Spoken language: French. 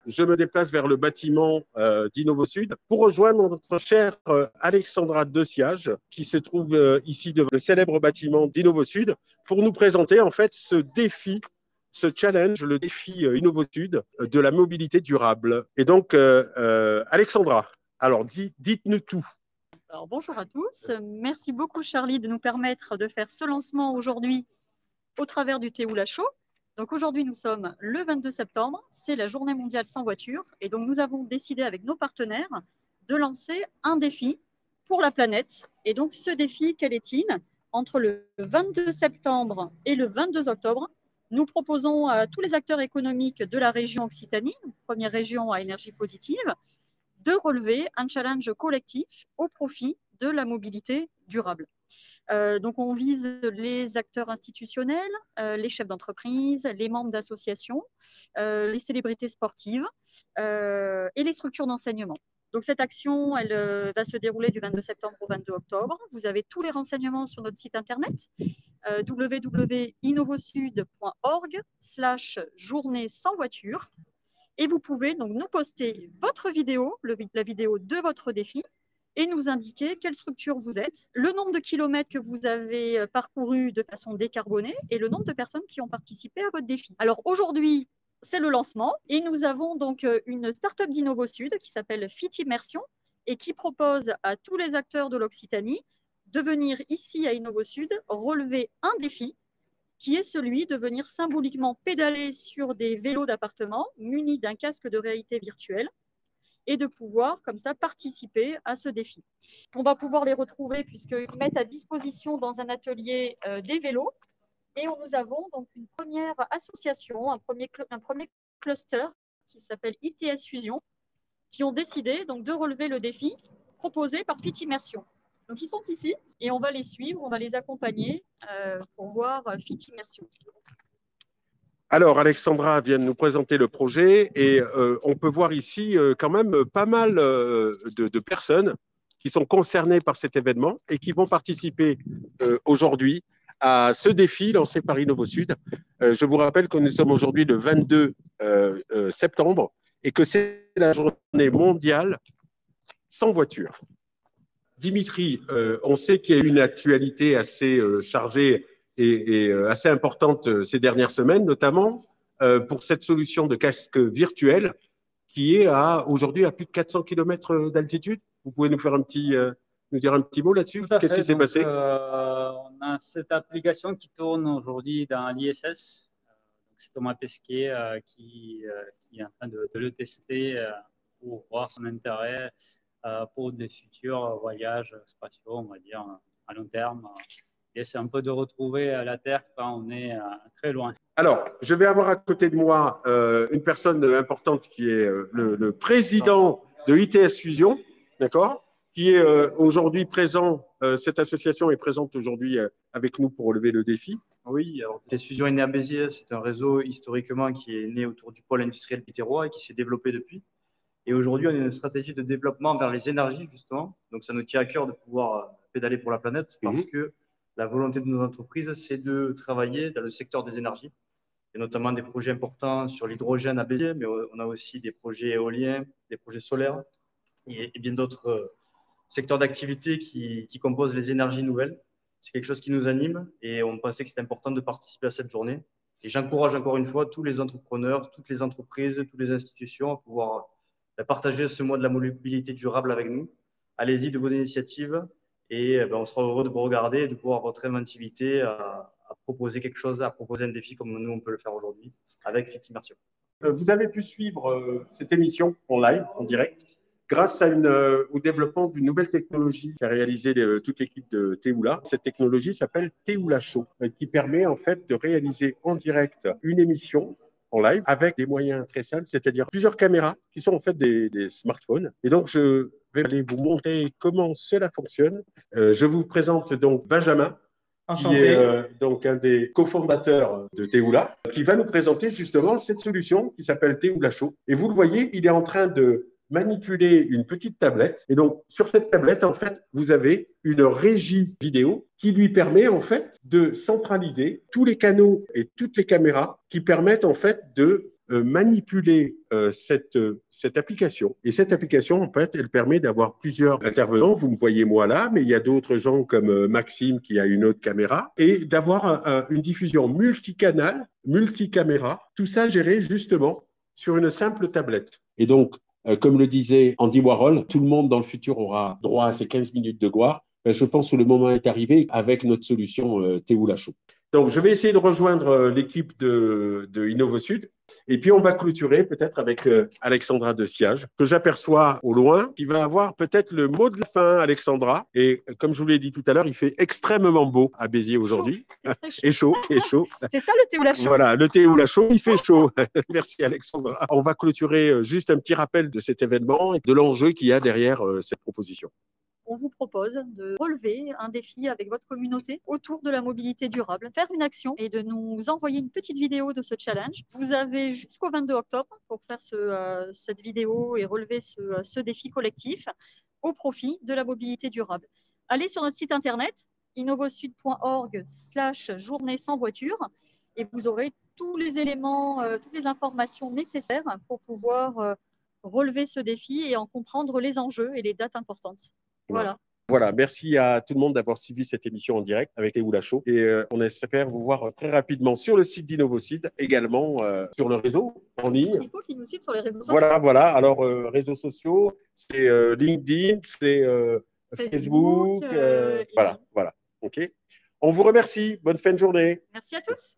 je me déplace vers le bâtiment d'InnovoSud pour rejoindre notre chère Alexandra Deciage, qui se trouve ici devant le célèbre bâtiment d'InnovoSud, pour nous présenter en fait ce défi, ce challenge, le défi InnovoSud de la mobilité durable. Et donc, Alexandra, alors dites-nous tout. Alors, bonjour à tous. Merci beaucoup, Charlie, de nous permettre de faire ce lancement aujourd'hui au travers du Théoula Show. Donc aujourd'hui, nous sommes le 22 septembre, c'est la journée mondiale sans voiture. Et donc, nous avons décidé avec nos partenaires de lancer un défi pour la planète. Et donc, ce défi, quel est-il? Entre le 22 septembre et le 22 octobre, nous proposons à tous les acteurs économiques de la région Occitanie, première région à énergie positive, de relever un challenge collectif au profit de la mobilité durable. Donc, on vise les acteurs institutionnels, les chefs d'entreprise, les membres d'associations, les célébrités sportives et les structures d'enseignement. Donc, cette action, elle va se dérouler du 22 septembre au 22 octobre. Vous avez tous les renseignements sur notre site internet www.innovosud.org/journée sans voiture. Et vous pouvez donc nous poster votre vidéo, la vidéo de votre défi, et nous indiquer quelle structure vous êtes, le nombre de kilomètres que vous avez parcouru de façon décarbonée et le nombre de personnes qui ont participé à votre défi. Alors aujourd'hui, c'est le lancement et nous avons donc une start-up d'InnovoSud qui s'appelle Fit Immersion et qui propose à tous les acteurs de l'Occitanie de venir ici à InnovoSud relever un défi qui est celui de venir symboliquement pédaler sur des vélos d'appartement munis d'un casque de réalité virtuelle et de pouvoir comme ça participer à ce défi. On va pouvoir les retrouver puisqu'ils mettent à disposition dans un atelier des vélos et nous avons donc une première association, un premier cluster qui s'appelle ITS Fusion qui ont décidé donc de relever le défi proposé par Fit Immersion. Donc ils sont ici et on va les suivre, on va les accompagner pour voir Fit Immersion. Alors, Alexandra vient de nous présenter le projet et on peut voir ici quand même pas mal de personnes qui sont concernées par cet événement et qui vont participer aujourd'hui à ce défi lancé par InnovoSud. Je vous rappelle que nous sommes aujourd'hui le 22 septembre et que c'est la journée mondiale sans voiture. Dimitri, on sait qu'il y a eu une actualité assez chargée et assez importante ces dernières semaines, notamment pour cette solution de casque virtuel qui est aujourd'hui à plus de 400 km d'altitude. Vous pouvez nous faire nous dire un petit mot là-dessus? Qu'est-ce qui s'est passé? On a cette application qui tourne aujourd'hui dans l'ISS. C'est Thomas Pesquet qui est en train de le tester pour voir son intérêt pour des futurs voyages spatiaux, on va dire, à long terme. Et c'est un peu de retrouver la Terre quand on est très loin. Alors, je vais avoir à côté de moi une personne importante qui est le président de ITS Fusion, d'accord, qui est aujourd'hui présent, cette association est présente aujourd'hui avec nous pour relever le défi. Oui, alors ITS Fusion est né à Béziers, c'est un réseau historiquement qui est né autour du pôle industriel biterrois et qui s'est développé depuis. Et aujourd'hui, on a une stratégie de développement vers les énergies, justement. Donc, ça nous tient à cœur de pouvoir pédaler pour la planète parce que la volonté de nos entreprises, c'est de travailler dans le secteur des énergies, et notamment des projets importants sur l'hydrogène à Béziers, mais on a aussi des projets éoliens, des projets solaires et bien d'autres secteurs d'activité qui composent les énergies nouvelles. C'est quelque chose qui nous anime et on pensait que c'était important de participer à cette journée. Et j'encourage encore une fois tous les entrepreneurs, toutes les entreprises, toutes les institutions à pouvoir partager ce mois de la mobilité durable avec nous. Allez-y de vos initiatives et on sera heureux de vous regarder et de voir votre inventivité à proposer quelque chose, à proposer un défi comme nous on peut le faire aujourd'hui avec Fit Immersion. Vous avez pu suivre cette émission en live, en direct, grâce au développement d'une nouvelle technologie qu'a réalisée toute l'équipe de Théoula. Cette technologie s'appelle Théoula Show, qui permet en fait de réaliser en direct une émission en live avec des moyens très simples, c'est-à-dire plusieurs caméras qui sont en fait des smartphones. Et donc, je vais aller vous montrer comment cela fonctionne. Je vous présente donc Benjamin, qui est donc un des cofondateurs de Théoula, qui va nous présenter justement cette solution qui s'appelle Théoula Show. Et vous le voyez, il est en train de manipuler une petite tablette. Et donc, sur cette tablette, en fait, vous avez une régie vidéo qui lui permet, en fait, de centraliser tous les canaux et toutes les caméras qui permettent, en fait, de manipuler cette application. Et cette application, en fait, elle permet d'avoir plusieurs intervenants. Vous me voyez moi là, mais il y a d'autres gens comme Maxime qui a une autre caméra, et d'avoir une diffusion multicanal, multicaméra, tout ça géré justement sur une simple tablette. Et donc, comme le disait Andy Warhol, tout le monde dans le futur aura droit à ces 15 minutes de gloire. Je pense que le moment est arrivé avec notre solution Théoula Show. Donc, je vais essayer de rejoindre l'équipe de InnovoSud. Et puis, on va clôturer peut-être avec Alexandra de Siage, que j'aperçois au loin, qui va avoir peut-être le mot de la fin, Alexandra. Et comme je vous l'ai dit tout à l'heure, il fait extrêmement beau à Béziers aujourd'hui. Et chaud, et chaud. C'est ça le Théoula Show. Voilà, le Théoula Show, il fait chaud. Merci Alexandra. On va clôturer juste un petit rappel de cet événement et de l'enjeu qu'il y a derrière cette proposition. On vous propose de relever un défi avec votre communauté autour de la mobilité durable, faire une action et de nous envoyer une petite vidéo de ce challenge. Vous avez jusqu'au 22 octobre pour faire cette vidéo et relever ce défi collectif au profit de la mobilité durable. Allez sur notre site internet innovosud.org/journée sans voiture et vous aurez tous les éléments, toutes les informations nécessaires pour pouvoir relever ce défi et en comprendre les enjeux et les dates importantes. Voilà. Voilà, merci à tout le monde d'avoir suivi cette émission en direct avec Théoula Show. Et on espère vous voir très rapidement sur le site d'InnovoSud, également sur le réseau en ligne. Il faut qu'ils nous suivent sur les réseaux sociaux. Voilà. Alors, réseaux sociaux, c'est LinkedIn, c'est Facebook. Voilà. OK. On vous remercie. Bonne fin de journée. Merci à tous.